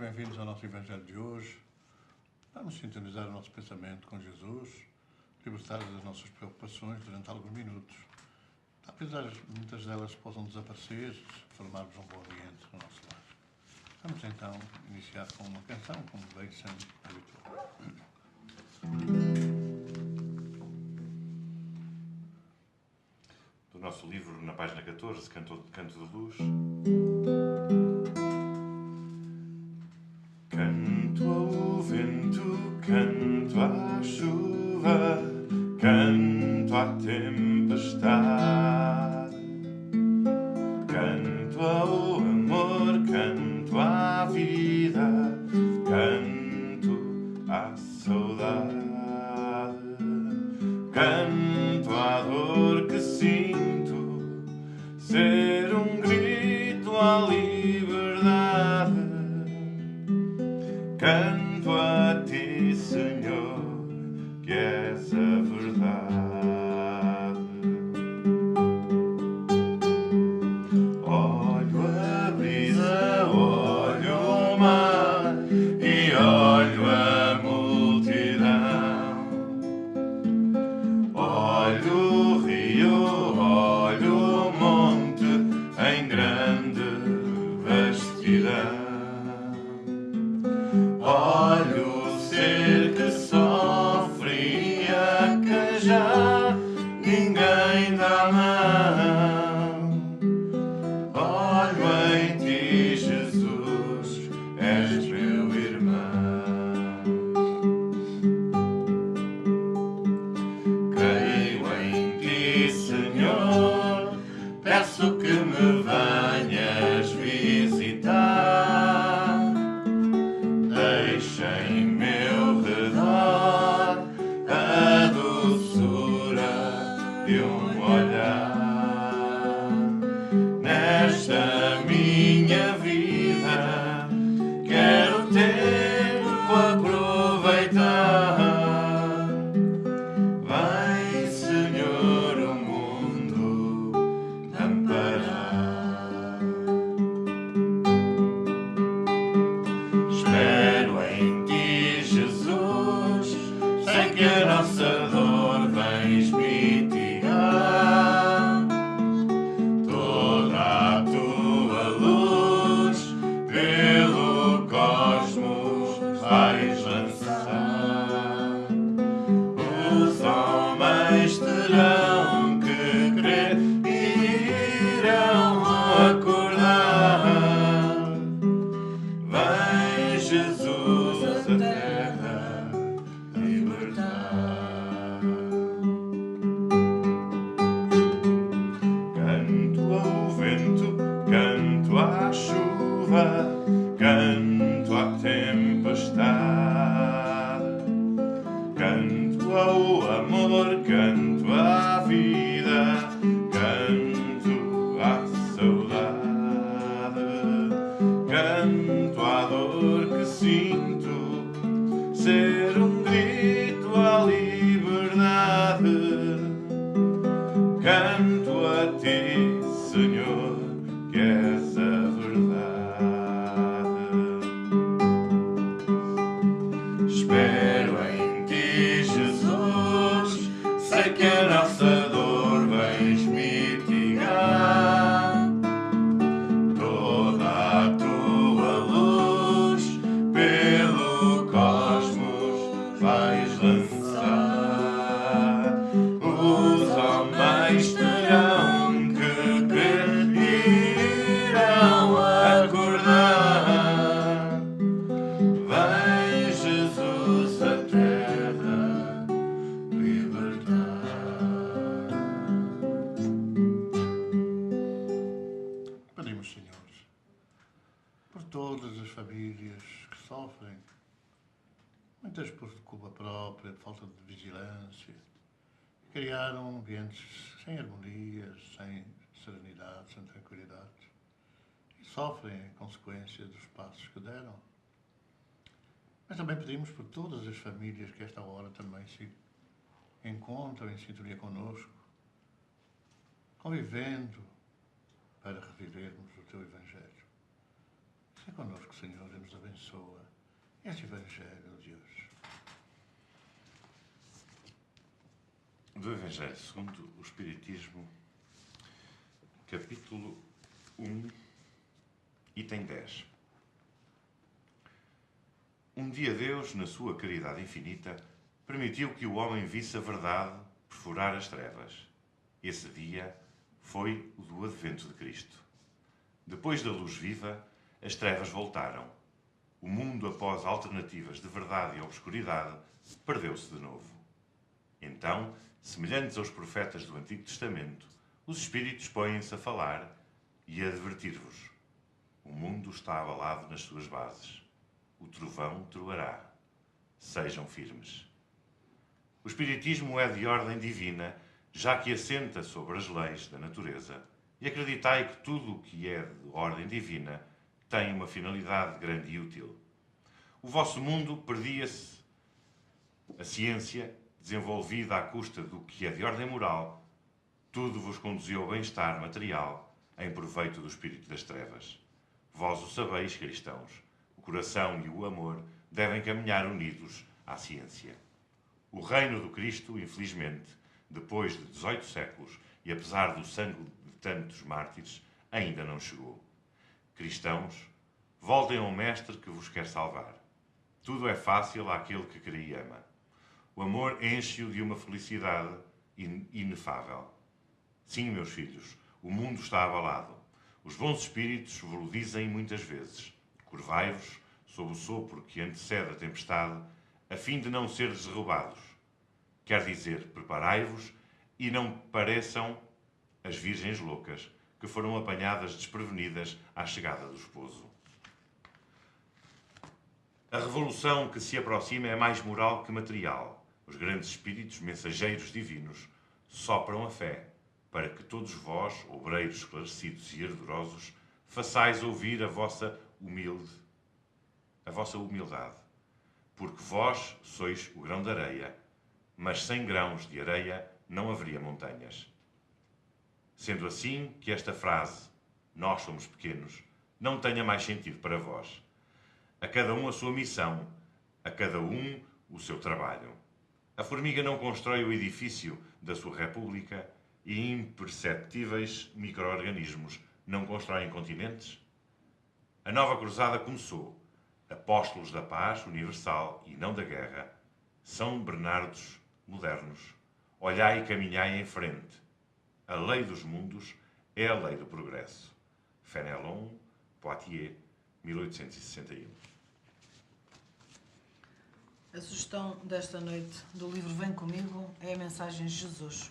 bem-vindos ao nosso Evangelho de hoje. Vamos sintonizar o nosso pensamento com Jesus, libertar das nossas preocupações durante alguns minutos. Apesar de muitas delas possam desaparecer, formarmos um bom ambiente no nosso lar. Vamos então iniciar com uma canção, como bem sendo habitual. Do nosso livro, na página 14, Canto de Luz. Canto ao vento, canto à chuva, canto à tempestade, canto ao amor, canto à vida, canto à saudade, canto à dor que sinto, ser um grito à liberdade. Canto a ti, Senhor, que és a verdade. Olho a brisa, olho o mar e olho a multidão. Olho o rio, olho o monte em grande vastidão. Olho o ser que sofre e a que já ninguém dá mão. Olho em ti, Jesus, és meu irmão. Creio em ti, Senhor, peço que me venhas visitar. Deixa em meu redor a doçura de um olhar. Nesta minha vida quero tempo aproveitar. Vem, Senhor, o mundo amparar. Espero em ti, Jesus, sei que a nossa dor vens mitigar. Toda a tua luz pelo cosmos vais lançar. Os homens terão que crer e irão acordar. Vem, Jesus, a terra libertar. Canto ao vento, canto à chuva, canto à tempestade, canto ao amor, canto à vida, canto à saudade, canto à dor que sinto, ser um grito à liberdade. Canto a ti, Senhor, que és a verdade. Espero em ti, Jesus, sei que a nossa dor vens mitigar. Toda a tua luz pelo cosmos vais lançar. Os homens terão que crer e irão acordar. Vem, Jesus, a terra libertar. Pedimos, Senhor, por todas as famílias que sofrem, muitas por culpa própria, falta de vigilância, criaram ambientes sem harmonia, sem serenidade, sem tranquilidade, e sofrem a consequência dos passos que deram. Mas também pedimos por todas as famílias que esta hora também se encontram em sintonia connosco, convivendo para revivermos o Teu Evangelho. Seja connosco, Senhor, e nos abençoa este Evangelho de hoje. Do Evangelho segundo o Espiritismo, capítulo 1, item 10. Um dia Deus, na sua caridade infinita, permitiu que o homem visse a verdade perfurar as trevas. Esse dia foi o do advento de Cristo. Depois da luz viva, as trevas voltaram. O mundo, após alternativas de verdade e obscuridade, perdeu-se de novo. Então, semelhantes aos profetas do Antigo Testamento, os Espíritos põem-se a falar e a advertir-vos. O mundo está abalado nas suas bases. O trovão troará. Sejam firmes. O Espiritismo é de ordem divina, já que assenta sobre as leis da natureza, e acreditai que tudo o que é de ordem divina tem uma finalidade grande e útil. O vosso mundo perdia-se. A ciência, desenvolvida à custa do que é de ordem moral, tudo vos conduziu ao bem-estar material, em proveito do espírito das trevas. Vós o sabeis, cristãos. O coração e o amor devem caminhar unidos à ciência. O reino do Cristo, infelizmente, depois de 18 séculos e apesar do sangue de tantos mártires, ainda não chegou. Cristãos, voltem ao Mestre que vos quer salvar. Tudo é fácil àquele que crê e ama. O amor enche-o de uma felicidade inefável. Sim, meus filhos, o mundo está abalado. Os bons espíritos vos dizem muitas vezes. Curvai-vos sob o sopro que antecede a tempestade, a fim de não seres derrubados. Quer dizer, preparai-vos e não pareçam as virgens loucas que foram apanhadas desprevenidas à chegada do esposo. A revolução que se aproxima é mais moral que material. Os grandes espíritos, mensageiros divinos, sopram a fé, para que todos vós, obreiros esclarecidos e ardorosos, façais ouvir a vossa humildade. Porque vós sois o grão de areia, mas sem grãos de areia não haveria montanhas. Sendo assim que esta frase, nós somos pequenos, não tenha mais sentido para vós. A cada um a sua missão, a cada um o seu trabalho. A formiga não constrói o edifício da sua república e imperceptíveis micro-organismos não constroem continentes? A nova cruzada começou. Apóstolos da paz universal e não da guerra. São Bernardos modernos. Olhai e caminhai em frente. A lei dos mundos é a lei do progresso. Fénelon, Poitiers, 1861. A sugestão desta noite do livro Vem Comigo é a mensagem de Jesus.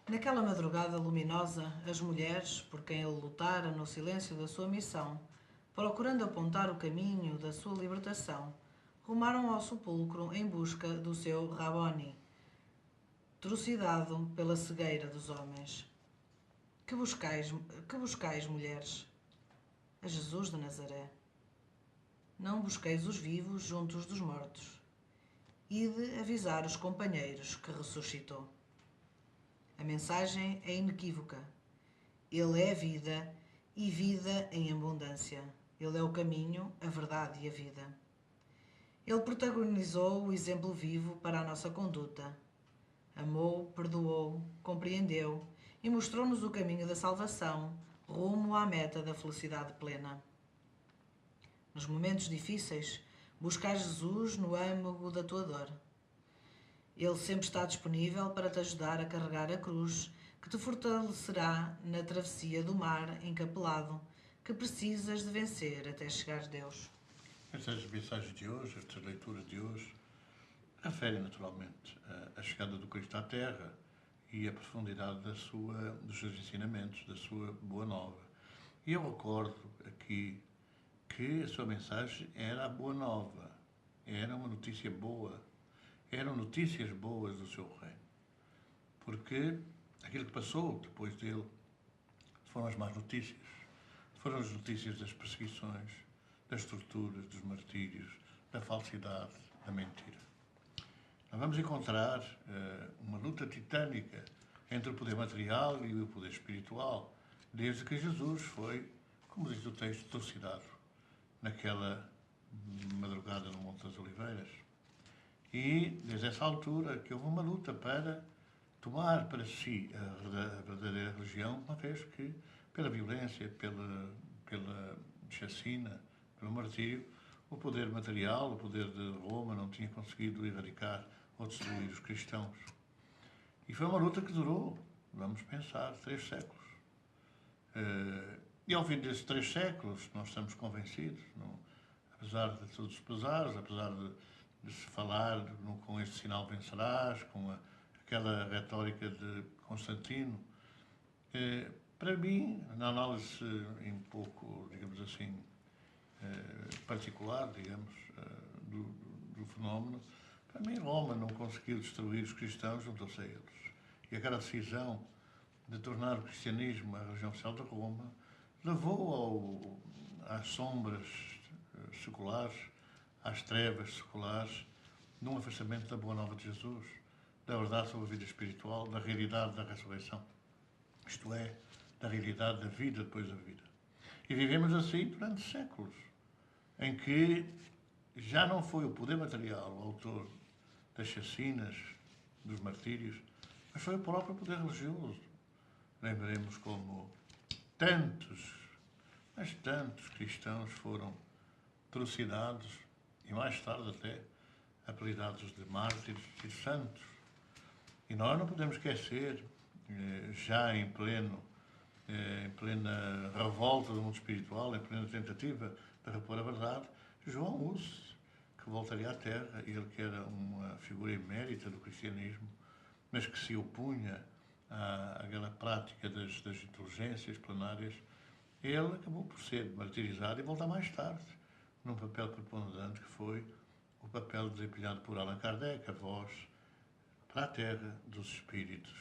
Naquela madrugada luminosa, as mulheres, por quem ele lutara no silêncio da sua missão, procurando apontar o caminho da sua libertação, rumaram ao sepulcro em busca do seu Rabboni, trucidado pela cegueira dos homens. Que buscais, mulheres? A Jesus de Nazaré. Não busqueis os vivos juntos dos mortos. Ide avisar os companheiros que ressuscitou. A mensagem é inequívoca. Ele é a vida e vida em abundância. Ele é o caminho, a verdade e a vida. Ele protagonizou o exemplo vivo para a nossa conduta. Amou, perdoou, compreendeu e mostrou-nos o caminho da salvação, rumo à meta da felicidade plena. Nos momentos difíceis, buscar Jesus no âmago da tua dor. Ele sempre está disponível para te ajudar a carregar a cruz que te fortalecerá na travessia do mar encapelado que precisas de vencer até chegar a Deus. Estas mensagens de hoje, estas leituras de hoje, referem naturalmente a chegada do Cristo à Terra e a profundidade dos seus ensinamentos, da sua boa nova. E eu recordo aqui que a sua mensagem era a boa nova, era uma notícia boa, eram notícias boas do seu reino. Porque aquilo que passou depois dele foram as más notícias, foram as notícias das perseguições, das torturas, dos martírios, da falsidade, da mentira. Nós vamos encontrar uma luta titânica entre o poder material e o poder espiritual, desde que Jesus foi como diz o texto, trucidado naquela madrugada no Monte das Oliveiras. E, desde essa altura, que houve uma luta para tomar para si a verdadeira religião, uma vez que, pela violência, pela chacina, pelo martírio, o poder material, o poder de Roma não tinha conseguido erradicar ou destruir os cristãos. E foi uma luta que durou, vamos pensar, 3 séculos. E ao fim desses 3 séculos, nós estamos convencidos, não, apesar de todos os pesares, apesar de se falar com este sinal vencerás, com aquela retórica de Constantino, para mim, na análise um pouco, digamos assim, particular, digamos, do fenómeno, para mim Roma não conseguiu destruir os cristãos, juntou-se a eles. E aquela decisão de tornar o cristianismo a religião oficial de Roma levou às sombras seculares, às trevas seculares, num afastamento da boa nova de Jesus, da verdade sobre a vida espiritual, da realidade da ressurreição, isto é, da realidade da vida depois da vida. E vivemos assim durante séculos, em que já não foi o poder material o autor das chacinas, dos martírios, mas foi o próprio poder religioso. Lembremos como tantos, mas tantos cristãos foram trucidados e mais tarde até apelidados de mártires e santos. E nós não podemos esquecer, já em plena revolta do mundo espiritual, em plena tentativa de repor a verdade, João Hus, que voltaria à Terra, ele que era uma figura emérita do cristianismo, mas que se opunha àquela prática das indulgências plenárias, ele acabou por ser martirizado e voltar mais tarde, num papel preponderante que foi o papel desempenhado por Allan Kardec, a voz para a Terra dos Espíritos,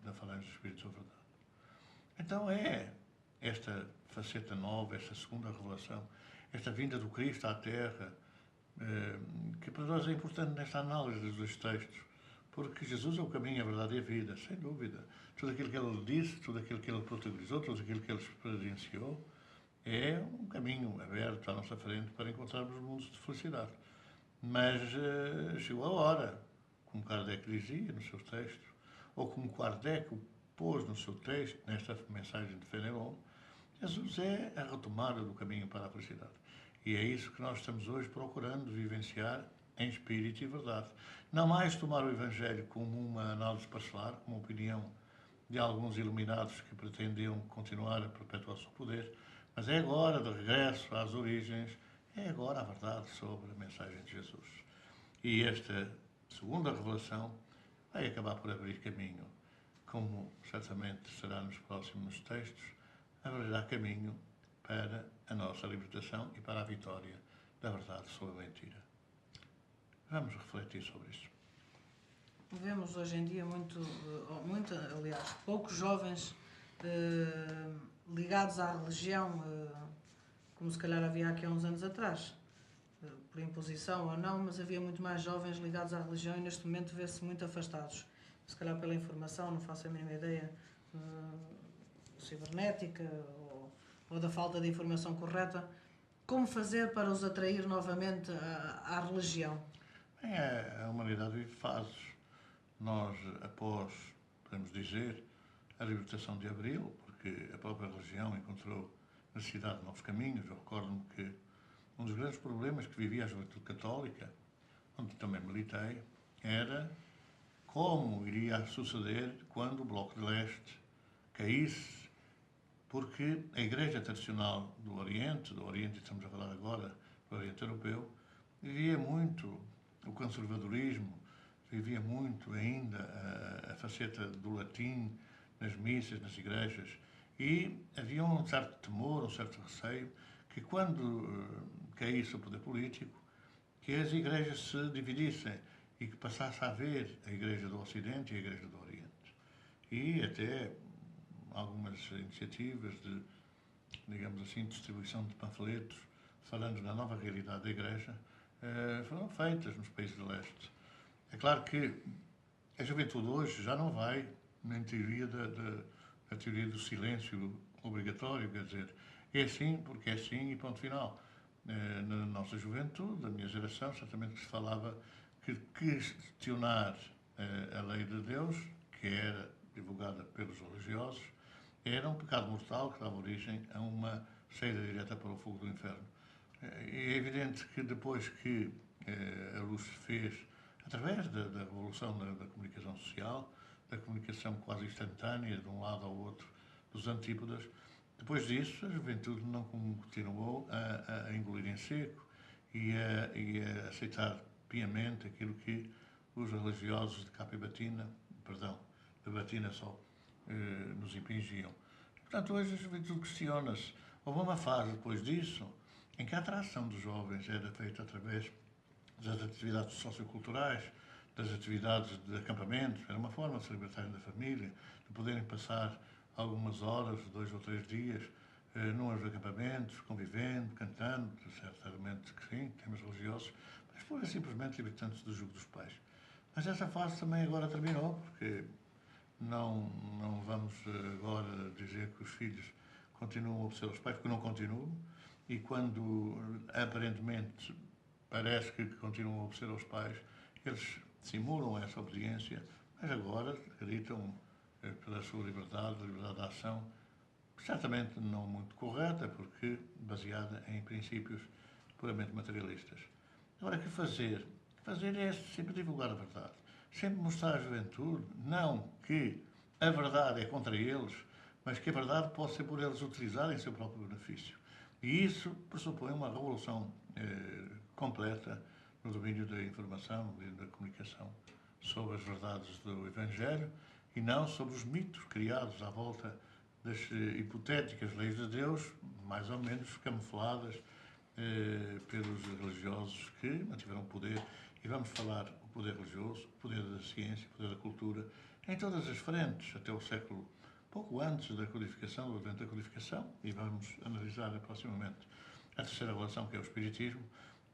da falange dos Espíritos da Verdade. Então é esta faceta nova, esta segunda revelação, esta vinda do Cristo à Terra, que para nós é importante nesta análise dos 2 textos, porque Jesus é o caminho, a verdade e a vida, sem dúvida. Tudo aquilo que ele disse, tudo aquilo que ele protagonizou, tudo aquilo que ele experienciou, é um caminho aberto à nossa frente para encontrarmos mundos de felicidade. Mas chegou a hora, como Kardec dizia no seu texto, ou como Kardec o pôs no seu texto, nesta mensagem de Fénelon, Jesus é a retomada do caminho para a felicidade. E é isso que nós estamos hoje procurando vivenciar em espírito e verdade. Não mais tomar o Evangelho como uma análise parcelar, como opinião de alguns iluminados que pretendiam continuar a perpetuar o seu poder, mas é agora, de regresso às origens, é agora a verdade sobre a mensagem de Jesus. E esta segunda revelação vai acabar por abrir caminho, como certamente será nos próximos textos, abrirá caminho para a nossa libertação e para a vitória da verdade sobre a mentira. Vamos refletir sobre isso. Vemos hoje em dia aliás, poucos jovens ligados à religião, como se calhar havia aqui há uns anos atrás, por imposição ou não, mas havia muito mais jovens ligados à religião e neste momento vê-se muito afastados. Se calhar pela informação, não faço a mínima ideia, cibernética ou da falta de informação correta. Como fazer para os atrair novamente à religião? A humanidade vive fases. Nós, após, podemos dizer, a libertação de Abril, porque a própria religião encontrou necessidade de novos caminhos. Eu recordo-me que um dos grandes problemas que vivia a juventude católica, onde também militei, era como iria suceder quando o Bloco de Leste caísse, porque a Igreja tradicional do Oriente estamos a falar agora do Oriente Europeu, vivia muito o conservadorismo, vivia muito ainda a faceta do latim nas missas, nas igrejas, e havia um certo temor, um certo receio, que quando caísse o poder político, que as igrejas se dividissem e que passasse a haver a Igreja do Ocidente e a Igreja do Oriente. E até algumas iniciativas de, digamos assim, distribuição de panfletos falando da nova realidade da Igreja foram feitas nos países do leste. É claro que a juventude hoje já não vai na teoria da teoria do silêncio obrigatório, quer dizer, É assim porque é assim e ponto final. Na nossa juventude, da minha geração, certamente que se falava que questionar a lei de Deus, que era divulgada pelos religiosos, era um pecado mortal que dava origem a uma saída direta para o fogo do inferno. É evidente que depois que a luz se fez, através da revolução da comunicação social, da comunicação quase instantânea, de um lado ao outro, dos antípodas, depois disso a juventude não continuou a engolir em seco e a aceitar piamente aquilo que os religiosos de capa e batina, perdão, de batina só, nos impingiam. Portanto, hoje a juventude questiona-se. Houve uma fase depois disso em que a atração dos jovens era feita através das atividades socioculturais, das atividades de acampamentos. Era uma forma de se libertarem da família, de poderem passar algumas horas, 2 ou 3 dias, nos acampamentos, convivendo, cantando, certamente que sim, temas religiosos, mas pura e simplesmente libertando-se do jugo dos pais. Mas essa fase também agora terminou, porque não vamos agora dizer que os filhos continuam a obedecer aos pais, porque não continuam, e quando aparentemente parece que continuam a obedecer aos pais, eles simulam essa obediência, mas agora gritam pela sua liberdade de ação, certamente não muito correta, porque baseada em princípios puramente materialistas. Agora, que fazer? Fazer é sempre divulgar a verdade. Sempre mostrar à juventude, não que a verdade é contra eles, mas que a verdade pode ser por eles utilizada em seu próprio benefício. E isso pressupõe uma revolução completa no domínio da informação, no domínio da comunicação, sobre as verdades do Evangelho e não sobre os mitos criados à volta das hipotéticas leis de Deus, mais ou menos camufladas pelos religiosos que mantiveram o poder. E vamos falar o poder religioso, o poder da ciência, o poder da cultura, em todas as frentes, até o século pouco antes da codificação, do advento da codificação, e vamos analisar proximamente a terceira relação, que é o Espiritismo,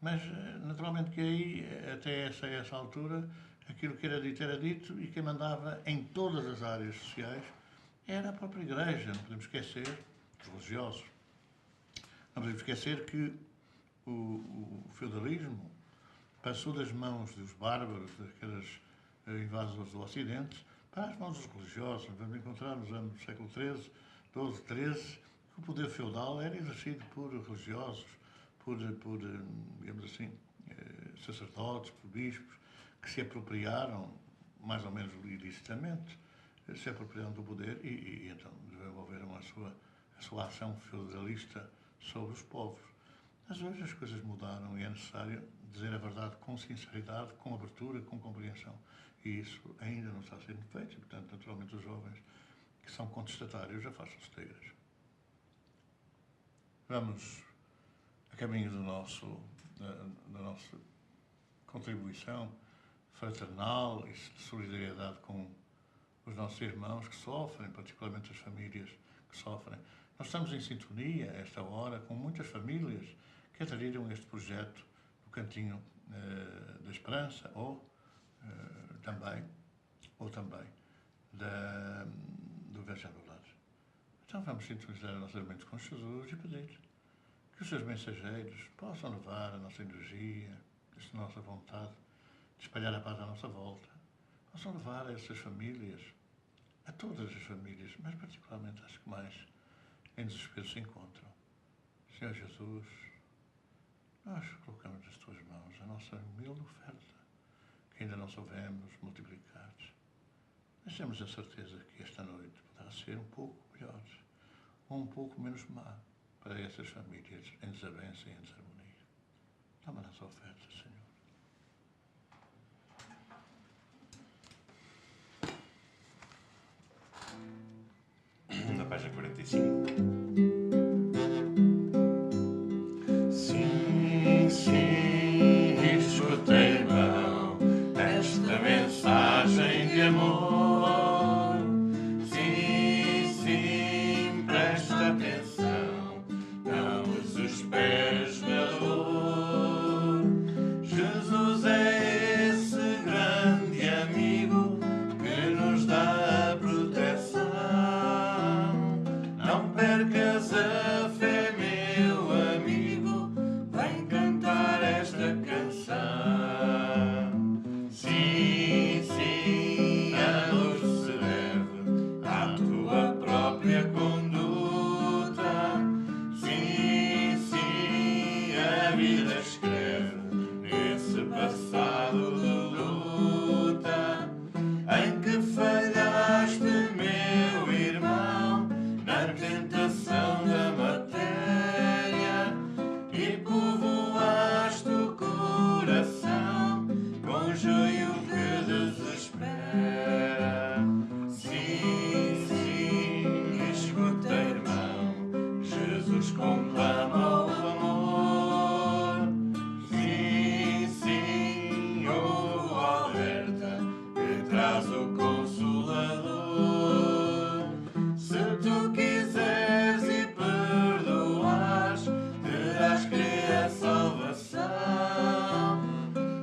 mas naturalmente que aí, até essa altura, aquilo que era dito, e quem mandava em todas as áreas sociais era a própria Igreja. Não podemos esquecer, os religiosos, não podemos esquecer que o feudalismo passou das mãos dos bárbaros, daqueles invasores do Ocidente, para as mãos dos religiosos. Vamos encontrar nos anos do século XIII, XII, XIII, que o poder feudal era exercido por religiosos, por digamos assim, sacerdotes, por bispos, que se apropriaram, mais ou menos ilicitamente, se apropriaram do poder e então desenvolveram a sua ação feudalista sobre os povos. Mas hoje as coisas mudaram e é necessário dizer a verdade com sinceridade, com abertura, com compreensão. E isso ainda não está sendo feito. E, portanto, naturalmente, os jovens que são contestatários afastam-se da Igreja. Vamos a caminho da nossa contribuição fraternal e de solidariedade com os nossos irmãos que sofrem, particularmente as famílias que sofrem. Nós estamos em sintonia, a esta hora, com muitas famílias que aderiram a este projeto do Cantinho da Esperança ou também do Evangelho do Lar. Então vamos sintonizar as nossas mentes com Jesus e pedir que os seus mensageiros possam levar a nossa energia, a nossa vontade de espalhar a paz à nossa volta, possam levar a essas famílias, a todas as famílias, mas particularmente às que mais em desespero se encontram. Senhor Jesus, nós colocamos nas tuas mãos a nossa humilde oferta, que ainda não soubemos multiplicar. Mas temos a certeza que esta noite poderá ser um pouco melhor ou um pouco menos má para essas famílias em desavença e em desarmonia. Toma a nossa oferta, Senhor. Na página 45. Sim, escutei, irmão, esta mensagem de amor. Sim, presta atenção, não desesperes na dor. Jesus é esse grande amigo que nos dá proteção. Não perca o Consolador. Se tu quiseres e perdoares, terás que a salvação,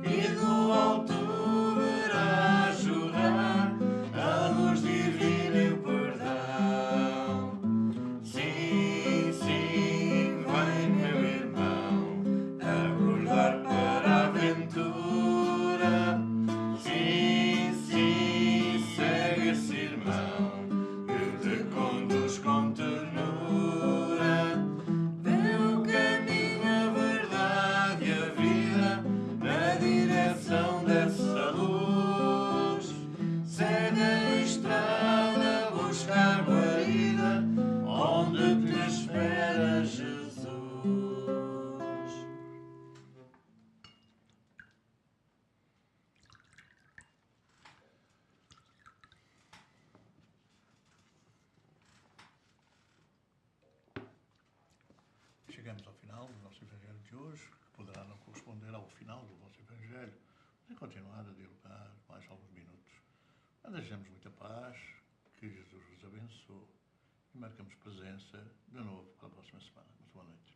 e do alto verás jorrar a luz divina e o perdão. Sim, sim, vem meu irmão, acordar para a aventura. Sim, sim, segue esse irmão que te conduz com ternura. Vê o caminho, a verdade e a vida na direção dessa luz. Segue a estrada, buscar guarida onde te espera Jesus. Chegamos ao final do nosso Evangelho de hoje, que poderá não corresponder ao final do vosso Evangelho, mas continuar a dialogar mais alguns minutos. Mas desejamos muita paz, que Jesus vos abençoe e marcamos presença de novo para a próxima semana. Muito boa noite.